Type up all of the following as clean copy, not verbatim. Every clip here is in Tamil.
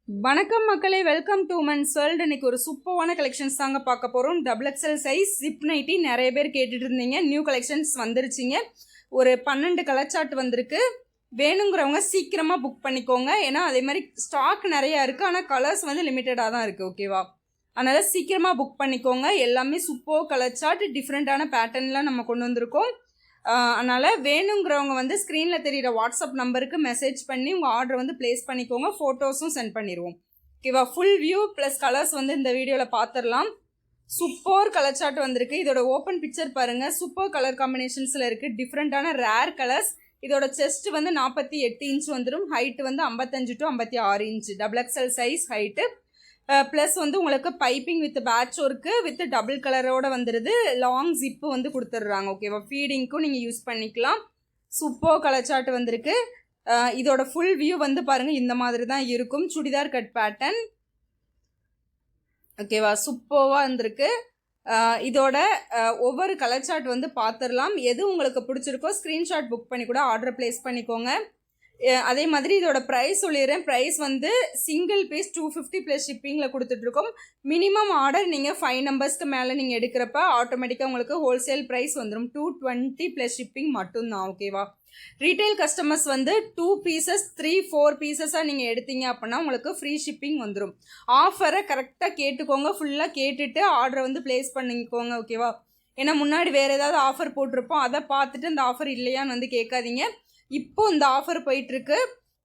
வணக்கம் மக்களே, வெல்கம் டு மென்ஸ் வேர்ல்ட். இன்னைக்கு ஒரு சூப்பரான கலெக்ஷன்ஸ் தாங்க பார்க்க போகிறோம். XXL சைஸ் ஜிப் நைட்டி நிறைய பேர் கேட்டுட்டு இருந்தீங்க. நியூ கலெக்ஷன்ஸ் வந்துருச்சுங்க. ஒரு 12 கலர் சார்ட் வந்திருக்கு. வேணுங்கிறவங்க சீக்கிரமாக புக் பண்ணிக்கோங்க. ஏன்னா அதே மாதிரி ஸ்டாக் நிறையா இருக்குது, ஆனால் கலர்ஸ் வந்து லிமிட்டடாக தான் இருக்குது. ஓகேவா? அதனால் சீக்கிரமாக புக் பண்ணிக்கோங்க. எல்லாமே சூப்பர் கலர் சார்ட், டிஃப்ரெண்ட்டான பேட்டர்ன்லாம் நம்ம கொண்டு வந்திருக்கோம். அதனால் வேணுங்கிறவங்க வந்து ஸ்க்ரீனில் தெரிகிற வாட்ஸ்அப் நம்பருக்கு மெசேஜ் பண்ணி உங்கள் ஆர்டர் வந்து ப்ளேஸ் பண்ணிக்கோங்க. ஃபோட்டோஸும் சென்ட் பண்ணிடுவோம். ஓகேவா? ஃபுல் வியூ ப்ளஸ் கலர்ஸ் வந்து இந்த வீடியோவில் பார்த்துடலாம். சூப்பர் கலர் சார்ட் வந்திருக்கு. இதோட ஓப்பன் பிக்சர் பாருங்கள். சூப்பர் கலர் காம்பினேஷன்ஸில் இருக்குது. டிஃப்ரெண்ட்டான ரேர் கலர்ஸ். இதோட செஸ்ட் வந்து 48 இன்ச் வந்துடும். ஹைட்டு வந்து 55 to 56 inch. XXL size height. Plus வந்து உங்களுக்கு piping with patch work with double கலரோட வந்துடுது. லாங் ஜிப்பு வந்து கொடுத்துட்றாங்க. ஓகேவா? ஃபீடிங்க்கும் நீங்கள் யூஸ் பண்ணிக்கலாம். சூப்பர் கலர் சார்ட் வந்திருக்கு. இதோட ஃபுல் வியூ வந்து பாருங்கள், இந்த மாதிரி தான் இருக்கும். Churidar cut pattern. ஓகேவா? சூப்பராக வந்திருக்கு. இதோட ஒவ்வொரு கலர் சார்ட் வந்து பார்த்துடலாம். எது உங்களுக்கு பிடிச்சிருக்கோ ஸ்க்ரீன்ஷாட் புக் பண்ணி கூட ஆர்டர் ப்ளேஸ் பண்ணிக்கோங்க. அதே மாதிரி இதோட ப்ரைஸ் சொல்லிடுறேன். ப்ரைஸ் வந்து சிங்கிள் பீஸ் 250 ப்ளஸ் ஷிப்பிங்கில் கொடுத்துட்ருக்கோம். மினிமம் ஆர்டர் நீங்கள் 5 நம்பர்ஸ்க்கு மேலே நீங்கள் எடுக்கிறப்ப ஆட்டோமேட்டிக்காக உங்களுக்கு ஹோல்சேல் ப்ரைஸ் வந்துடும். 220 ப்ளஸ் ஷிப்பிங் மட்டும்தான். ஓகேவா? ரீட்டைல் கஸ்டமர்ஸ் வந்து 2 பீசஸ் 3-4 பீசஸாக நீங்கள் எடுத்தீங்க அப்படின்னா உங்களுக்கு ஃப்ரீ ஷிப்பிங் வந்துடும். ஆஃபரை கரெக்டாக கேட்டுக்கோங்க. ஃபுல்லாக கேட்டுட்டு ஆர்டரை வந்து ப்ளேஸ் பண்ணிக்கோங்க. ஓகேவா? ஏன்னா முன்னாடி வேறு ஏதாவது ஆஃபர் போட்டிருப்போம், அதை பார்த்துட்டு அந்த ஆஃபர் இல்லையான்னு வந்து கேட்காதீங்க. இப்போ இந்த ஆஃபர் போயிட்டுருக்கு.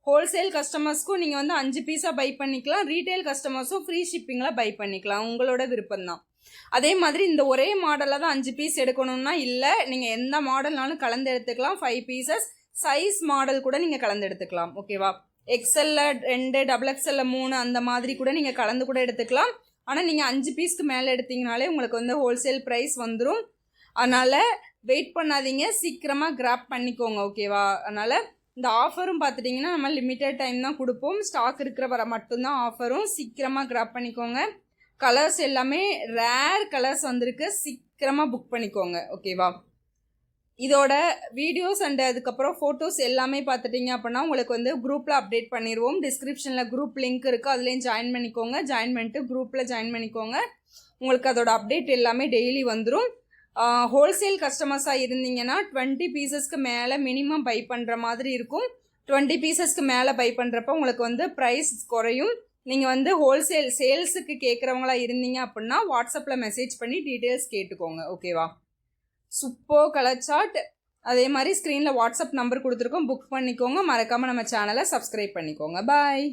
ஹோல்சேல் கஸ்டமர்ஸ்க்கும் நீங்கள் வந்து 5 பீஸாக பை பண்ணிக்கலாம். ரீட்டைல் கஸ்டமர்ஸும் ஃப்ரீ ஷிப்பிங்கில் பை பண்ணிக்கலாம். உங்களோட விருப்பம் தான். அதே மாதிரி இந்த ஒரே மாடலில் தான் 5 பீஸ் எடுக்கணும்னா இல்லை, நீங்கள் எந்த மாடல்னாலும் கலந்து எடுத்துக்கலாம். 5 பீசஸ் சைஸ் மாடல் கூட நீங்கள் கலந்து எடுத்துக்கலாம். ஓகேவா? XL 2, XXL 3 அந்த மாதிரி கூட நீங்கள் கலந்து கூட எடுத்துக்கலாம். ஆனால் நீங்கள் 5 பீஸ்க்கு மேலே எடுத்தீங்கனாலே உங்களுக்கு வந்து ஹோல்சேல் ப்ரைஸ் வந்துடும். அதனால் வெயிட் பண்ணாதீங்க, சீக்கிரமாக கிராப் பண்ணிக்கோங்க. ஓகேவா? அதனால் இந்த ஆஃபரும் பார்த்துட்டிங்கன்னா நம்ம லிமிட்டட் டைம் தான் கொடுப்போம். ஸ்டாக் இருக்கிற வர மட்டும்தான் ஆஃபரும். சீக்கிரமாக கிராப் பண்ணிக்கோங்க. கலர்ஸ் எல்லாமே ரேர் கலர்ஸ் வந்திருக்கு. சீக்கிரமாக புக் பண்ணிக்கோங்க. ஓகேவா? இதோட வீடியோஸ் அண்ட் அதுக்கப்புறம் ஃபோட்டோஸ் எல்லாமே பார்த்துட்டிங்க அப்படின்னா உங்களுக்கு வந்து குரூப்பில் அப்டேட் பண்ணிடுவோம். டிஸ்கிரிப்ஷனில் குரூப் லிங்க் இருக்குது, அதுலேயும் ஜாயின் பண்ணிக்கோங்க. ஜாயின் பண்ணிட்டு குரூப்பில் ஜாயின் பண்ணிக்கோங்க. உங்களுக்கு அதோட அப்டேட் எல்லாமே டெய்லி வந்துடும். ஹோல்சேல் கஸ்டமர்ஸாக இருந்தீங்கன்னா 20 பீசஸ்க்கு மேலே மினிமம் பை பண்ணுற மாதிரி இருக்கும். 20 பீசஸ்க்கு மேலே பை பண்ணுறப்ப உங்களுக்கு வந்து ப்ரைஸ் குறையும். நீங்கள் வந்து ஹோல்சேல் சேல்ஸுக்கு கேட்குறவங்களா இருந்தீங்க அப்படின்னா வாட்ஸ்அப்பில் மெசேஜ் பண்ணி டீட்டெயில்ஸ் கேட்டுக்கோங்க. ஓகேவா? Super colour chart. அதே மாதிரி ஸ்க்ரீனில் வாட்ஸ்அப் நம்பர் கொடுத்துருக்கோம், புக் பண்ணிக்கோங்க. மறக்காமல் நம்ம சேனலை சப்ஸ்கிரைப் பண்ணிக்கோங்க. பாய்.